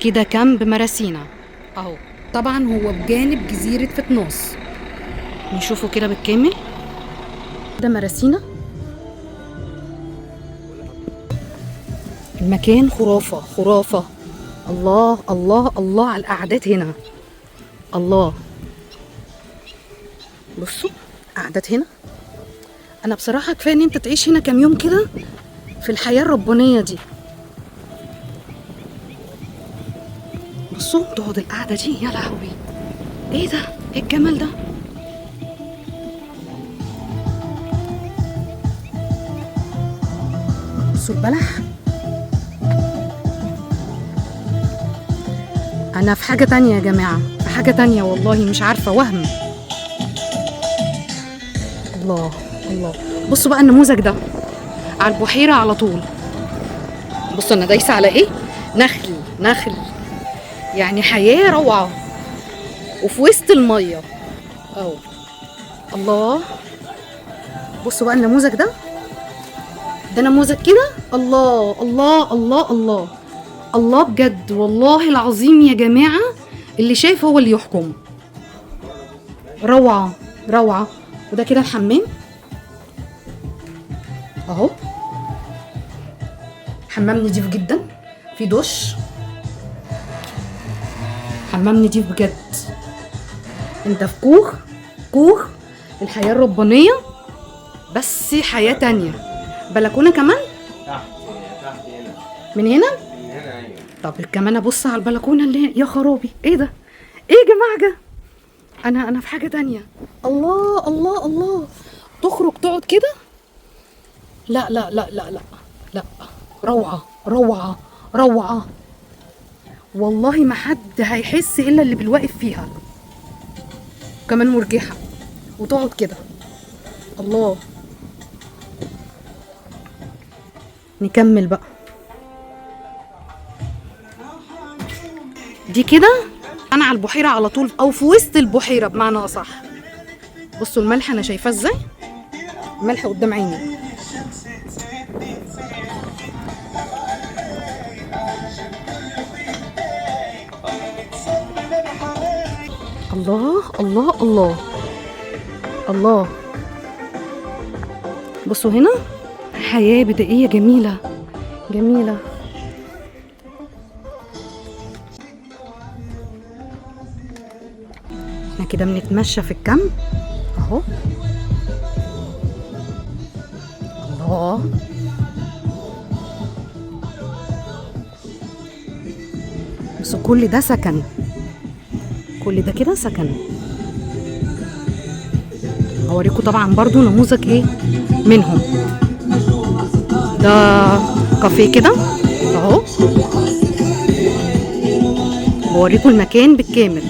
كده كامب مراسينا اهو. طبعا هو بجانب جزيرة فتنوس. نشوفه كده بالكامل. ده مراسينا. المكان خرافة خرافة. الله الله الله على القعدات هنا. الله، بصوا قعدات هنا. انا بصراحة كفاية ان انت تعيش هنا كام يوم كده في الحياة الربانية دي. بصوا تقعد القعدة دي، يا لهوي ايه ده، ايه الجمال ده. بصوا البلح. انا في حاجة تانية يا جماعة، في حاجة تانية والله، مش عارفة، وهم. الله الله. بصوا بقى النموذج ده على البحيرة على طول. بصوا انا دايسة على ايه، نخل نخل، يعني حياة روعة وفي وسط المية اهو. الله، بصوا بقى النموذج ده، ده نموذج كده. الله الله الله الله الله، بجد والله العظيم يا جماعة، اللي شايف هو اللي يحكم. روعة روعة. وده كده الحمام اهو. حمام نضيف جدا، في دش، حمام نضيف بجد. انت في كوخ، كوخ الحياة الربانية، بس حياة تانية. بلكونة كمان تحت هنا. من هنا. من هنا ايوه. طب كمان ابص على البلكونة اللي هنا. يا خرابي ايه ده، ايه يا جماعة ده. انا في حاجة تانية. الله الله الله. تخرج تقعد كده. لا لا لا لا لا لا، روعة روعة روعة. والله ما حد هيحس الا اللي بالواقف فيها. كمان مرجحة وتقعد كده. الله. نكمل بقى. دي كده انا على البحيرة على طول، او في وسط البحيرة بمعنى اصح. بصوا الملح انا شايفاه ازاي، الملح قدام عيني. الله الله الله الله. بصوا هنا حياة بدائية جميلة جميلة. احنا كده بنتمشى في الكامب اهو. الله. بس كل ده سكن، كل ده كده سكن. هوريكم طبعا برضو نموذج ايه منهم. ده كافيه كده اهو، بوريكم المكان بالكامل.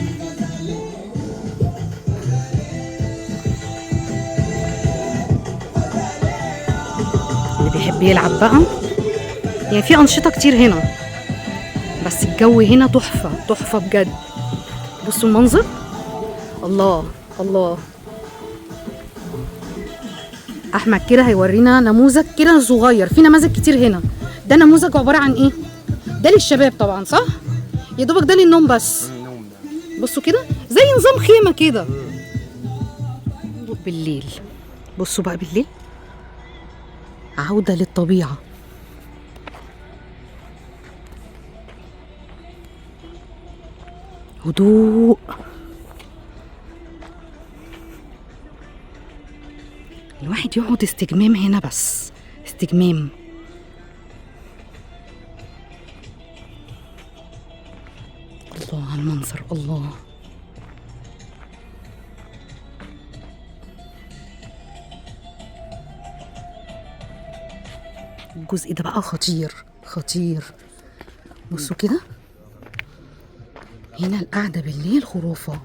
اللي بيحب يلعب بقى، يعني في أنشطة كتير هنا، بس الجو هنا تحفة تحفة بجد. بصوا المنظر. الله الله. احمد كده هيورينا نموذج كده صغير، في نماذج كتير هنا. ده نموذج عبارة عن ايه، ده للشباب طبعا صح، يا دوبك ده للنوم بس. بصوا كده زي نظام خيمة كده. بالليل، بصوا بقى بالليل عودة للطبيعة. هدوء. الواحد يقعد استجمام هنا، بس استجمام. الله على المنظر. الله. الجزء ده بقى خطير خطير. بصوا كده هنا القعدة بالليل خرافة.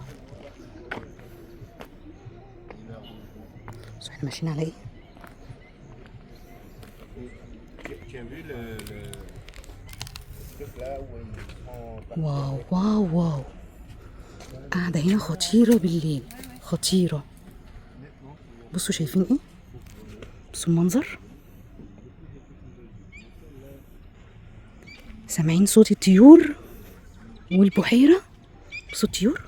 بس احنا ماشيين على ايه. واو واو واو. قاعدة هنا خطيرة بالليل، خطيرة. بصوا شايفين ايه، بصوا المنظر. سامعين صوت الطيور. والبحيرة بصوا الطيور.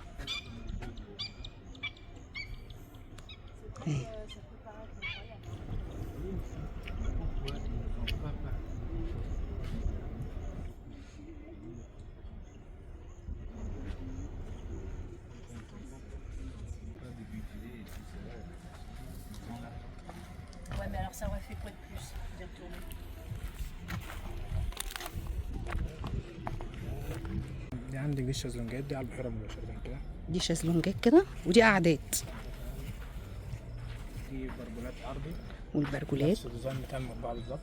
Ouais, mais alors ça aurait fait quoi de plus de tourner? دي عندك دي الشازلونجات دي على البحيرة مباشرة كده. دي شازلونجات كده ودي قعدات. دي برجولات عرضي والبرجولات نفس الديزاين بتاع المطبعة بالظبط.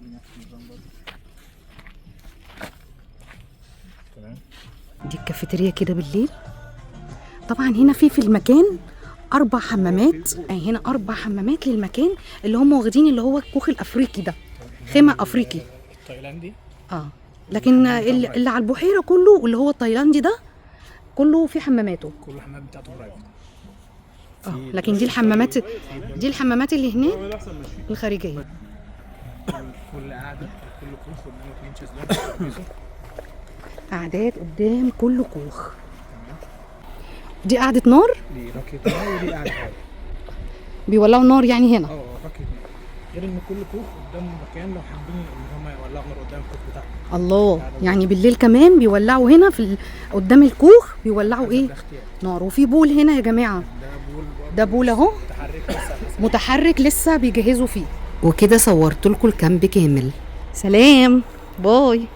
دي نفس النظام برضه. تمام. دي الكافيتيريا كده بالليل. طبعا هنا في المكان 4 حمامات، يعني هنا 4 حمامات للمكان اللي هم واخدين اللي هو الكوخ الافريقي ده، خيمة افريقي. التايلاندي. لكن اللي على البحيرة كله واللي هو التايلاندي ده كله في حماماته. كل الحمامات بتاعته برايفت. لكن دي الحمامات اللي هناك الخارجية. كل قاعدة كل كوخ قدامه 2 شازلونج. قعدات قدام كل كوخ. دي قعدة نار، دي راكية نار ودي قاعدة عادي. بيولعوا النار يعني هنا. راكية نار. غير ان كل كوخ قدامه مكان لو حابين ان هم يولعوا نار قدام الكوخ بتاعهم. الله، يعني بالليل كمان بيولعوا هنا قدام الكوخ بيولعوا ايه؟ نار. وفي بول هنا يا جماعة، ده بول اهو متحرك لسه بيجهزوا فيه. وكده صورت لكم الكامب كامل. سلام، باي.